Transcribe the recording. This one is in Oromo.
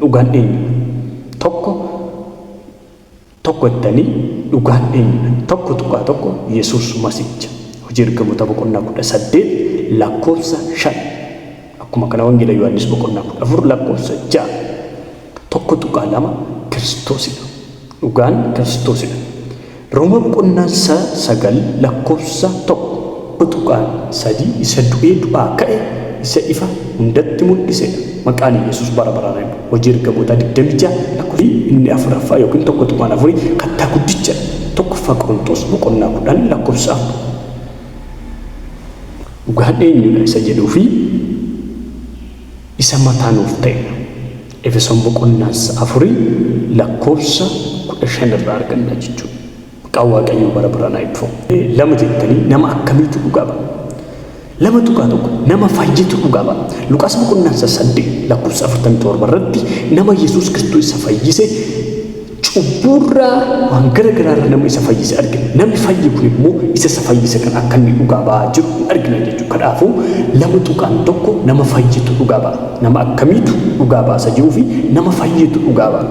dhugaan eenyu tokko ittanii dhugaan eenyu tokko tuqaa tokko Yesuus Masiicha hojii ergamoota boqonnaa 18 lakkoofsa 5 akkuma kana wangeela Yohaannis boqonnaa 14 lakkoofsa 6 tokko tuqaa 2 Kiristoosidha dhugaan Kiristoosidha Rooma boqonnaa 9 lakkoofsa 1 tuqaa 3 isa du'ee du'aa ka'e isa ifa hundatti mul'isedha maqaan Yesuus bara baraan hojii ergamoota 26 lakkoofsi inni afuraffaa yookiin tokko tuqaan afurii kattaa guddicha tokkoffaa Qorontos boqonnaa 10 lakkoofsa 4 dhugaan eenyudha isa jedhuu fi isa mataa nuuf ta'edha Efesoon boqonnaa 4 lakkoofsa 15 irraa arganna jechuudha maqaan Waaqayyoo bara baraan eebbifamu lama jettanii nama akkamiitu dhugaa ba'a lama tuqaa tokko nama fayyitu dhugaa ba'a Luqaas boqonnaa 8 lakkoofsa 47 irratti nama Yesuus Kiristoos isa fayyise cubburraa waan garagaraarra nama isa fayyise argina namni fayyi kun immoo isa fayyise kan akka inni dhugaa ba'aa jiru argina jechuudha kanaafuu lama tuqaan tokko nama fayyitu dhugaa ba'a nama akkamiitu dhugaa baasa jiruu fi nama fayyitu dhugaa ba'a